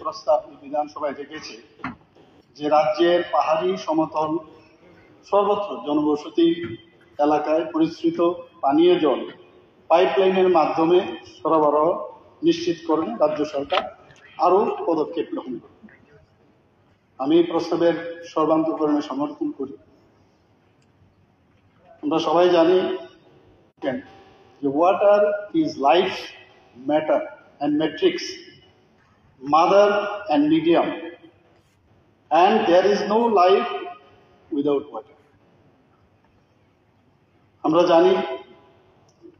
প্রস্তাব বিধানসভায় রেখেছে যে রাজ্যের পাহাড়ি সমতল সর্বত্র জনবসতি এলাকায় পরিশ্রিত পানীয় জল পাইপলাইনের মাধ্যমে সরবরাহ নিশ্চিত করে রাজ্য সরকার আরও পদক্ষেপ গ্রহণ করে। আমি এই প্রস্তাবের সর্বান্তকরণে সমর্থন করি। আমরা সবাই জানি যে water is life matter and matrix, mother and medium, and there is no life without water. আমরা জানি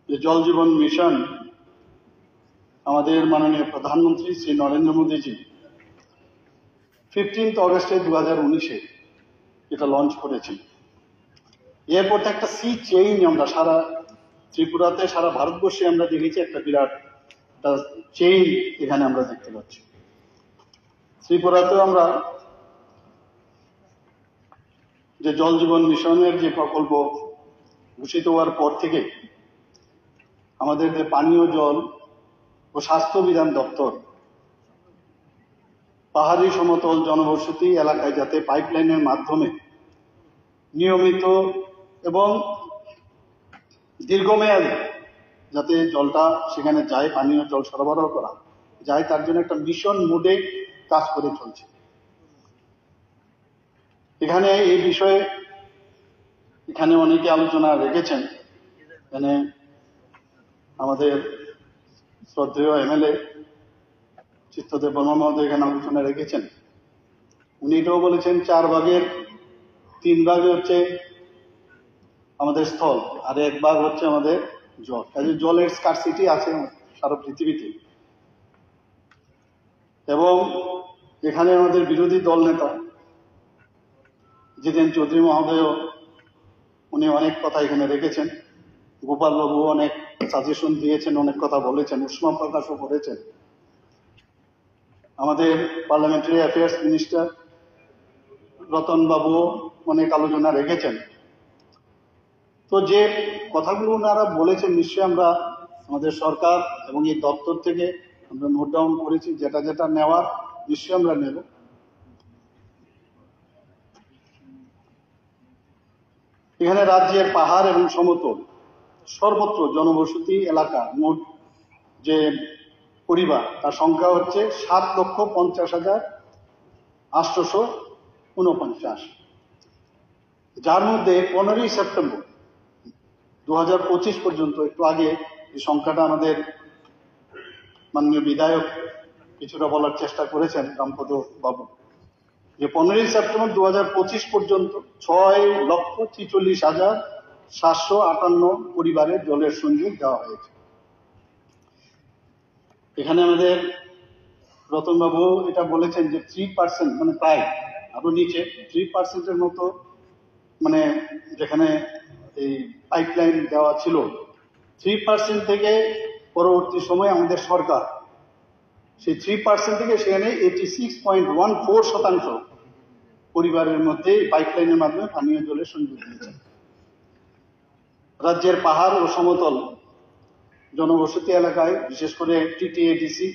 যে জল জীবন মিশন আমাদের মাননীয় প্রধানমন্ত্রী শ্রী নরেন্দ্র মোদীজি 15 অগস্টে 2019 এটা লঞ্চ করেছেন। এরপর একটা সি চেইন আমরা সারা ত্রিপুরাতে, সারা ভারতবর্ষে আমরা দেখেছি একটা বিরাট চেইন এখানে আমরা দেখতে পাচ্ছি। ত্রিপুরাতেও আমরা যে জল জীবন মিশনের যে প্রকল্প ঘোষিত হওয়ার পর থেকে আমাদের যে পানীয় জল ও স্বাস্থ্য বিধান দপ্তর পাহাড়ি সমতল জনবসতি এলাকায় যাতে পাইপলাইনের মাধ্যমে নিয়মিত এবং দীর্ঘমেয়াদী যাতে জলটা সেখানে যায়, পানীয় জল সরবরাহ করা যায়, তার জন্য একটা মিশন মোডে কাজ করে চলছে। এখানে এই বিষয়ে এখানে অনেকে আলোচনা রেখেছেন। এখানে আমাদের শ্রদ্ধেয় এমএলএ চিত্তদেব বর্মা মহোদয় এখানে আলোচনা রেখেছেন। উনি এটাও বলেছেন 4 ভাগের 3 ভাগ হচ্ছে আমাদের স্থল আর 1 ভাগ হচ্ছে আমাদের জল। কাজে জলের স্কারসিটি আছে সারা পৃথিবীতে। এবং এখানে আমাদের বিরোধী দল নেতা জিতেন চৌধুরী মহোদয় উনি অনেক কথা এখানে রেখেছেন। গোপাল বাবু অনেক সাজেশন দিয়েছেন, অনেক কথা বলেছেন, উষ্মা প্রকাশও করেছেন। আমাদের পার্লামেন্টারি অ্যাফেয়ার্স মিনিস্টার রতন বাবু অনেক আলোচনা রেখেছেন। তো যে কথাগুলো ওনারা বলেছেন নিশ্চয়ই আমরা আমাদের সরকার এবং এই দপ্তর থেকে আমরা নোট ডাউন করেছি, যেটা যেটা নেওয়ার নিশ্চয়ই আমরা নেব। এখানে রাজ্যের পাহাড় এবং সমতল সর্বত্র জনবসতি এলাকা মোট যে পরিবার তার সংখ্যা হচ্ছে 7,50,849, যার মধ্যে 15ই সেপ্টেম্বর 2025 পর্যন্ত, একটু আগে এই সংখ্যাটা আমাদের মাননীয় বিধায়ক কিছুটা বলার চেষ্টা করেছেন রামপদ বাবু, যে 15ই সেপ্টেম্বর 2025 পর্যন্ত 6,43,758 পরিবারের জলের সংযোগ দেওয়া হয়েছে। এখানে আমাদের রতনবাবু এটা বলেছেন যে 3% মানে প্রায় আরো নিচে 3%-এর মতো মানে যেখানে এই পাইপলাইন দেওয়া ছিল 3% থেকে পরবর্তী সময় আমাদের সরকার সেই 3% থেকে সেখানে 86.14% পরিবারের মধ্যে পাইপলাইনের মাধ্যমে পানীয় জলের সংযোগ দিয়েছে। রাজ্যের পাহাড় ও সমতল জনবসতি এলাকায় বিশেষ করে টিটিএডিসি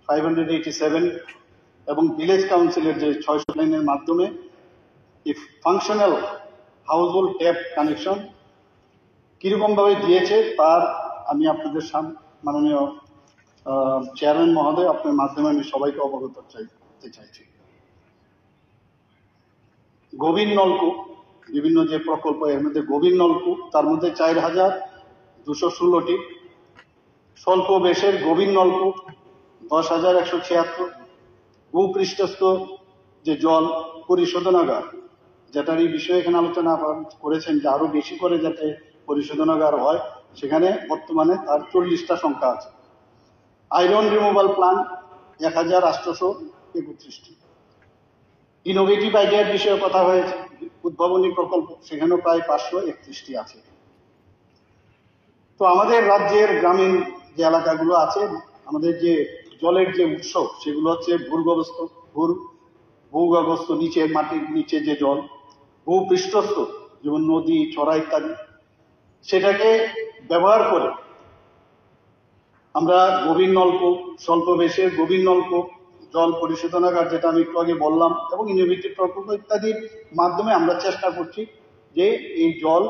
587 এবং ভিলেজ কাউন্সিলের যে 600 লাইনের মাধ্যমে এই ফাংশনাল হাউসহোল্ড ট্যাপ কানেকশন কিরকম ভাবে দিয়েছে তার আমি আপনাদের মাননীয় চেয়ারম্যান মহোদয় আপনার মাধ্যমে আমি সবাইকে অবগত করতে চাইছি। গভীর নলকূপ বিভিন্ন যে প্রকল্প এর মধ্যে গভীর নলকূপ তার মধ্যে 4,216টি, স্বল্প বেশের গভীর নলকূপ 10,176, ভূপৃষ্ঠস্থ যে জল পরিশোধনাগার যেটার এই বিষয়ে এখানে আলোচনা করেছেন যে আরো বেশি করে যাতে পরিশোধনাগার হয়, সেখানে বর্তমানে তার 40টা সংখ্যা আছে। আয়রন রিমুভাল প্ল্যান্ট 1,831টি। ইনোভেটিভ আইডিয়ার বিষয়ে কথা হয়েছে, উদ্ভাবনী প্রকল্প সেখানেও প্রায় 531টি আছে। তো আমাদের রাজ্যের গ্রামীণ যে এলাকাগুলো আছে আমাদের যে জলের যে উৎস সেগুলো হচ্ছে ভূগর্ভস্থ নিচে মাটির নিচে যে জল, ভূপৃষ্ঠস্থ যেমন নদী চড়া ইত্যাদি, সেটাকে ব্যবহার করে আমরা গভীর নলকূপ, স্বল্প বেশের গভীর নলকূপ জল পরিশোধনাগার যেটা আমি একটু আগে বললাম এবং ইনোভেটিভ প্রকল্প ইত্যাদির মাধ্যমে আমরা চেষ্টা করছি যে এই জল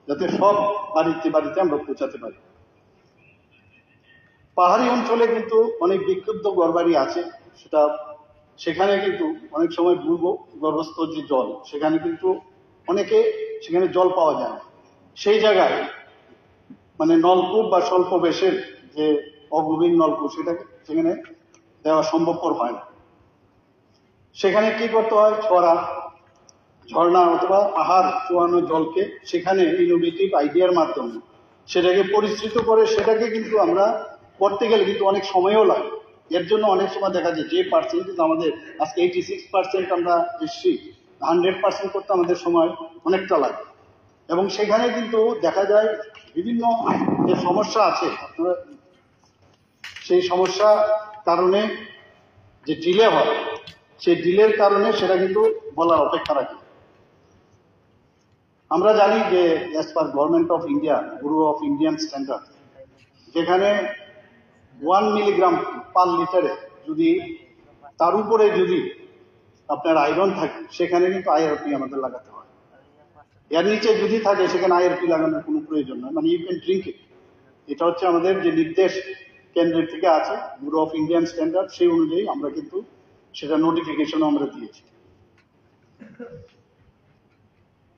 যাতে সব বাড়িতে বাড়িতে আমরা পৌঁছাতে পারি। পাহাড়ি অঞ্চলে কিন্তু অনেক বিক্ষুব্ধ ঘরবাড়ি আছে, সেখানে কিন্তু অনেক সময় ভূগর্ভস্থ যে জল সেখানে কিন্তু সেখানে জল পাওয়া যায় না। সেই জায়গায় মানে নলকূপ বা স্বল্প বেশের যে অগভীর নলকূপ সেখানে দেওয়া সম্ভবপর হয় না। সেখানে কি করতে হয়, ঝর্ণা অথবা পাহাড় চুয়ানো জলকে সেখানে ইনোভেটিভ আইডিয়ার মাধ্যমে সেটাকে পরিশ্রিত করে সেটাকে কিন্তু আমরা করতে গেলে কিন্তু অনেক সময়ও লাগে। এর জন্য অনেক সময় দেখা যায় যে পার্সেন্টেজ আমাদের আজকে 86% আমরা এসছি, 100% করতে আমাদের সময় অনেকটা লাগে। এবং সেখানে কিন্তু দেখা যায় বিভিন্ন যে সমস্যা আছে, আপনারা সেই সমস্যা কারণে যে ডিলে হয়, সেই ডিলের কারণে সেটা কিন্তু বলার অপেক্ষা রাখে। আমরা জানি যে as per government of India, bureau of Indian standard, যেখানে 1 মিলিগ্রাম পার লিটারে যদি তার উপরে যদি আপনার আয়রন থাকে সেখানে কিন্তু আইআরপি আমাদের লাগাতে হয়। এর নিচে যদি থাকে সেখানে আইআরপি লাগানোর কোনো প্রয়োজন নয়, মানে ইউ ক্যান ড্রিঙ্ক ইট। এটা হচ্ছে আমাদের যে নির্দেশ কেন্দ্রের থেকে আছে, ব্যুরো অফ ইন্ডিয়ান স্ট্যান্ডার্ড, সেই অনুযায়ী আমরা কিন্তু সেটা নোটিফিকেশনও আমরা দিয়েছি।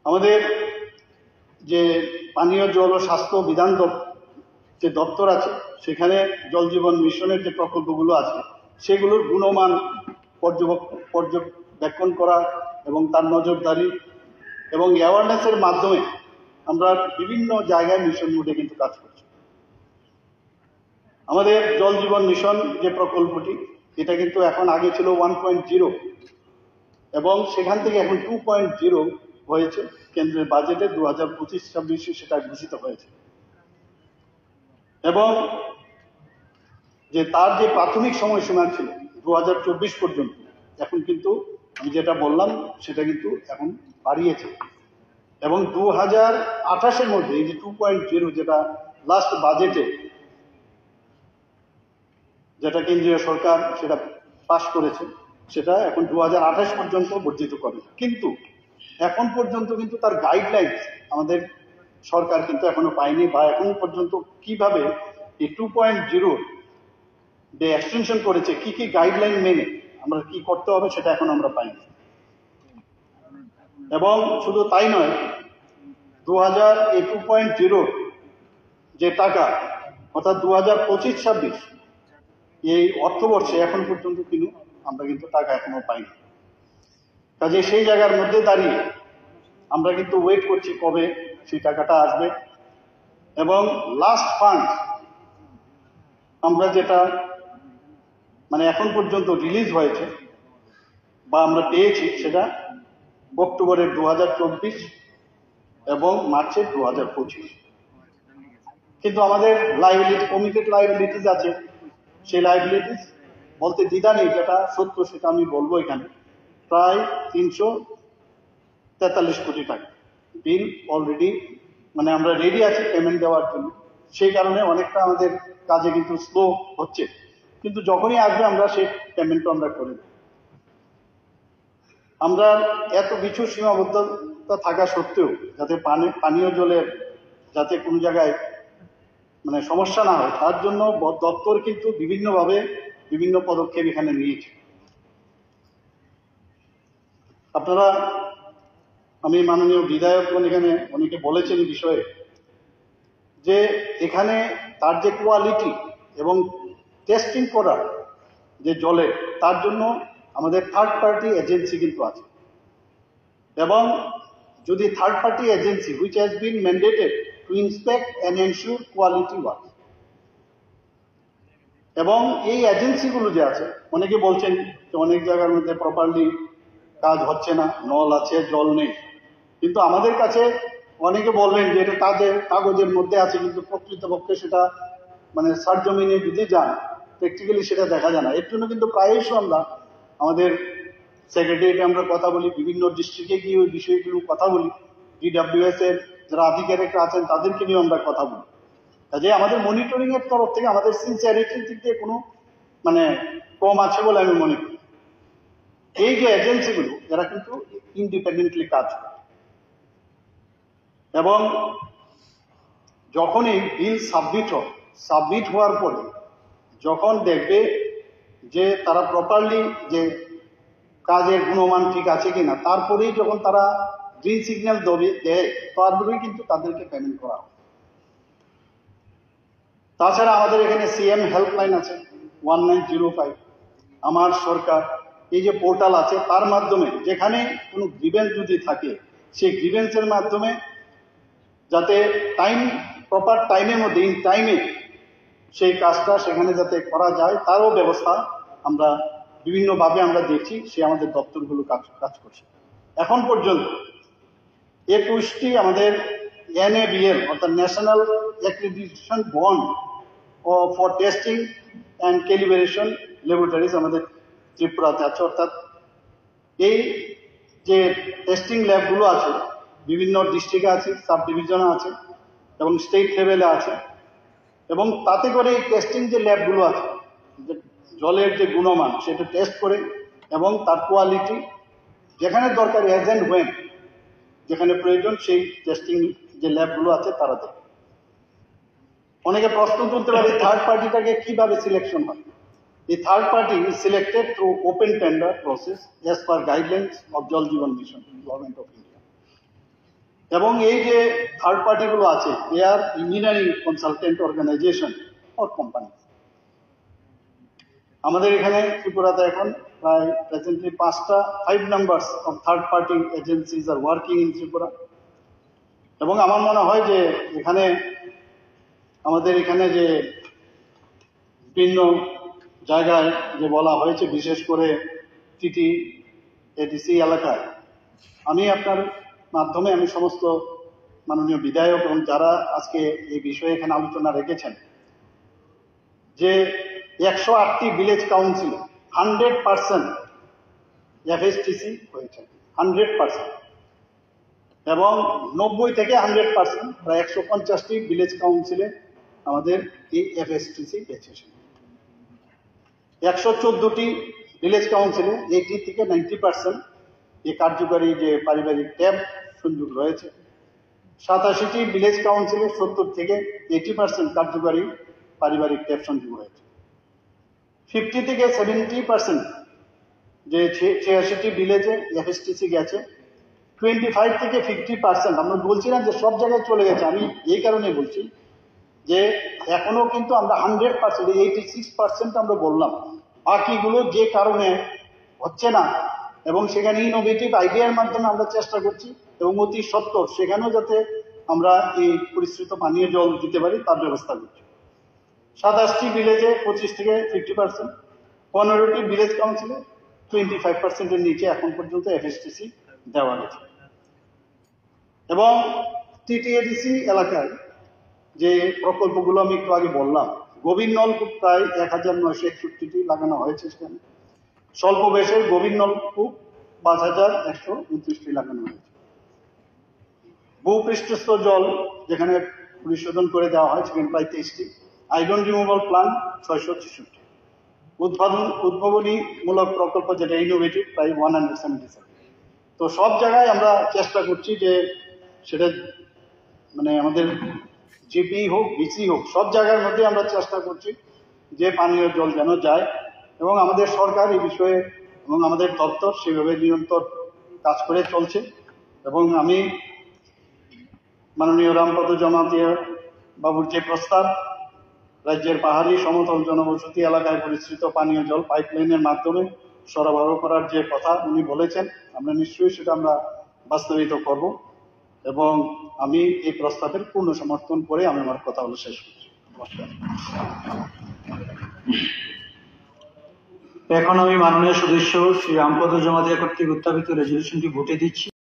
আমাদের যে পানীয় জল ও স্বাস্থ্য বিধান যে দপ্তর আছে, সেখানে জল জীবন মিশনের যে প্রকল্পগুলো আছে সেগুলোর গুণমান পর্যবেক্ষণ করা এবং তার নজরদারি এবং অ্যাওয়ারনেসের মাধ্যমে আমরা বিভিন্ন জায়গায় মিশন মোডে কিন্তু কাজ করছি। আমাদের জল জীবন মিশন যে প্রকল্পটি, এটা কিন্তু এখন আগে ছিল 1.0 এবং সেখান থেকে এখন 2.0 হয়েছে। কেন্দ্রের বাজেটে 2025-26 সেটা ঘোষিত হয়েছে এবং যে তার যে প্রাথমিক সময়সীমা ছিল 2024 পর্যন্ত, এখন কিন্তু আমি যেটা বললাম সেটা কিন্তু এখন বাড়িয়েছে এবং 2028-এর মধ্যে এই যে 2.0 যেটা লাস্ট বাজেটে যেটা কেন্দ্রীয় সরকার সেটা পাশ করেছে, সেটা এখন 2028 পর্যন্ত বর্ধিত করে। কিন্তু এখন পর্যন্ত কিন্তু তার গাইডলাইন আমাদের সরকার কিন্তু এখনো পায়নি, বা এখন পর্যন্ত কিভাবে এই 2.0 যে এক্সটেনশন করেছে, কি কি গাইডলাইন মেনে আমরা কি করতে হবে সেটা এখন আমরা পাইনি। এবং শুধু তাই নয়, 2.0 যে টাকা অর্থাৎ 2025-26 এই অর্থবর্ষে এখন পর্যন্ত কিন্তু আমরা কিন্তু টাকা এখনো পাইনি। কাজে সেই জায়গার মধ্যে দাঁড়িয়ে আমরা কিন্তু ওয়েট করছি কবে সেই টাকাটা আসবে। এবং লাস্ট ফান্ড আমরা যেটা মানে এখন পর্যন্ত রিলিজ হয়েছে বা আমরা পেয়েছি সেটা অক্টোবরের 2024 এবং মার্চের 2025। কিন্তু আমাদের লাইবিলিটি, কমিটেড লাইবিলিটিস আছে, সেই লাইবিলিটিস বলতে দ্বিধা নেই, যেটা সত্য সেটা আমি বলবো এখানে, প্রায় 343 কোটি টাকা বিল অলরেডি মানে আমরা রেডি আছি পেমেন্ট দেওয়ার জন্য। সেই কারণে অনেকটা আমাদের কাজে কিন্তু স্লো হচ্ছে, কিন্তু যখনই আসবে আমরা সেই পেমেন্টও আমরা করে দেব। আমরা এত কিছু সীমাবদ্ধতা থাকা সত্ত্বেও যাতে পানীয় জলের যাতে কোনো জায়গায় মানে সমস্যা না হয়, তার জন্য দপ্তর কিন্তু বিভিন্নভাবে বিভিন্ন পদক্ষেপ এখানে নিয়েছে। আপনারা, আমি মাননীয় বিধায়কগণ এখানে অনেকে বলেছেন বিষয়ে যে এখানে তার যে কোয়ালিটি এবং টেস্টিং করার যে জলের, তার জন্য আমাদের থার্ড পার্টি এজেন্সি কিন্তু আছে। এবং যদি third party agency which has been mandated to inspect and ensure quality work, এবং এই এজেন্সিগুলো যে আছে, অনেকে বলছেন যে অনেক জায়গার মধ্যে প্রপারলি কাজ হচ্ছে না, নল আছে জল নেই, কিন্তু আমাদের কাছে অনেকে বলবেন যে এটা কাগজের মধ্যে আছে, কিন্তু প্রকৃতপক্ষে সেটা মানে সরজমিনে যদি যান প্র্যাকটিক্যালি সেটা দেখা যায় না। এর জন্য কিন্তু প্রায়শই আমরা আমাদের সেক্রেটারিয়েটে আমরা কথা বলি, বিভিন্ন ডিস্ট্রিক্টে গিয়ে ওই বিষয়গুলো কথা বলি, ডিডব্লিউএস এর যারা আধিকারিকরা আছেন তাদেরকে নিয়ে আমরা কথা বলি। কাজে আমাদের মনিটরিং এর তরফ থেকে আমাদের সিনসিয়ারিটির দিক দিয়ে কোনো মানে কম আছে বলে আমি মনে করি। এই যে এজেন্সিগুলো এরা কিন্তু ইন্ডিপেন্ডেন্টলি কাজ করে, এবং যখনই বিল সাবমিট হওয়ার পরে যখন দেখবে যে তারা প্রপারলি যে কাজের গুণমান ঠিক আছে কিনা, তারপরেই যখন তারা গ্রিন সিগন্যাল দেয় তারপরেই কিন্তু তাদেরকে পেমেন্ট করা হয়। তাছাড়া আমাদের এখানে সিএম হেল্পলাইন আছে 1905, আমার সরকার, এই যে পোর্টাল আছে তার মাধ্যমে যেখানে কোনো গ্রিভেন্স যদি থাকে সেই গ্রিভেন্সের মাধ্যমে যাতে প্রপার টাইমের মধ্যে ইন টাইমে সেই কাজটা সেখানে যাতে করা যায় তারও ব্যবস্থা আমরা বিভিন্নভাবে আমরা দেখছি, সে আমাদের দপ্তরগুলো কাজ করছে। এখন পর্যন্ত 21টি আমাদের NABL অর্থাৎ national accreditation bond for testing and calibration laboratories আমাদের ত্রিপুরাতে আছে। অর্থাৎ এই যে টেস্টিং ল্যাবগুলো আছে বিভিন্ন ডিস্ট্রিক্টে আছে, সাব ডিভিশনে আছে এবং স্টেট লেভেলে আছে, এবং তাতে করে এই টেস্টিং যে ল্যাবগুলো আছে যে জলের যে গুণমান সেটা টেস্ট করে এবং তার কোয়ালিটি যেখানে দরকার অ্যাজ অ্যান্ড ওয়েন যেখানে প্রয়োজন সেই টেস্টিং যে ল্যাবগুলো আছে তারা দেয়। অনেকে প্রশ্ন তুলতে পারে থার্ড পার্টিটাকে কিভাবে সিলেকশন হয়। এই third party is selected through open tender process as per guidelines of Jal Jeevan mission, government of India. এবং এই যে থার্ড পার্টিগুলো আছে they are engineering consultant organisation or company. আমাদের এখানে ত্রিপুরাতে এখন প্রায় presently 5 numbers of third party agencies are working in Tripura. এবং আমার মনে হয় যে এখানে আমাদের এখানে যে বিভিন্ন জায়গায় যে বলা হয়েছে বিশেষ করে টিটি এডিসি এলাকায়, আমি আপনার মাধ্যমে আমি সমস্ত মাননীয় বিধায়ক এবং যারা আজকে এই বিষয়ে এখানে আলোচনা রেখেছেন যে 108টি ভিলেজ কাউন্সিল 100% FSTC হয়েছে, 100%, এবং 90 থেকে 100% প্রায় 150টি ভিলেজ কাউন্সিলে আমাদের এই FSTC পেয়েছে। 114টি ভিলেজ কাউন্সিলে 80 থেকে 90% এই কার্যকারী যে পারিবারিক ট্যাপ সংযোগ রয়েছে। 87টি ভিলেজ কাউন্সিলে 70 থেকে 80% কার্যকারী পারিবারিক ট্যাপ সংযোগ রয়েছে। 50 থেকে 70% যে 86টি ভিলেজে FSTC গেছে। 25 থেকে 50% আমরা বলছি না যে সব জায়গায় চলে গেছে, আমি এই কারণে বলছি যে এখনো কিন্তু আমরা 100%, 86% আমরা বললাম, বাকিগুলো যে কারণে হচ্ছে না এবং সেখানে ইনোভেটিভ আইডিয়ার মাধ্যমে আমরা চেষ্টা করছি এবং অতি সত্বর সেখানেও যাতে আমরা এই পরিশ্রুত পানীয় জল দিতে পারি তার ব্যবস্থা করছি। 27টি ভিলেজে 25 থেকে 50%, 15টি ভিলেজ কাউন্সিলে 25%-এর নিচে এখন পর্যন্ত FSTC দেওয়া গেছে। এবং TTADC এলাকায় যে প্রকল্পগুলো আমি একটু আগে বললাম, গভীর নলকূপ প্রায় 1961টি লাগানো হয়েছে সেখানে। স্বল্প বেশের গভীর নলকূপ 5129টি লাগানো হয়েছে। ভূপৃষ্ঠস্থ জল যেখানে পরিশোধন করে দেওয়া হয় সেখানে প্রায় 23টি। Iron removal plant 666। উদ্ভাবনীমূলক প্রকল্প যেটা ইনোভেটিভ প্রায় 177। তো সব জায়গায় আমরা চেষ্টা করছি যে সেটা মানে আমাদের জিপি হোক বিসি হোক সব জায়গার মধ্যে আমরা চেষ্টা করছি যে পানীয় জল যেন যায়, এবং আমাদের সরকার এই বিষয়ে এবং আমাদের দপ্তর সেভাবে নিরন্তর কাজ করে চলছে। এবং আমি মাননীয় রামপদ জমাতিয়া বাবুর যে প্রস্তাব রাজ্যের পাহাড়ি সমতল জনবসতি এলাকায় পরিশ্রিত পানীয় জল পাইপলাইনের মাধ্যমে সরবরাহ করার যে কথা উনি বলেছেন, আমরা নিশ্চয়ই সেটা আমরা বাস্তবায়িত করব এবং আমি এই প্রস্তাবের পূর্ণ সমর্থন করে আমি আমার কথা বলে শেষ করছি। নমস্কার। এখন আমি মাননীয় সদস্য শ্রী রামপদ জমাতিয়া কর্তৃক উত্থাপিত রেজলিউশনটি ভোটে দিচ্ছি।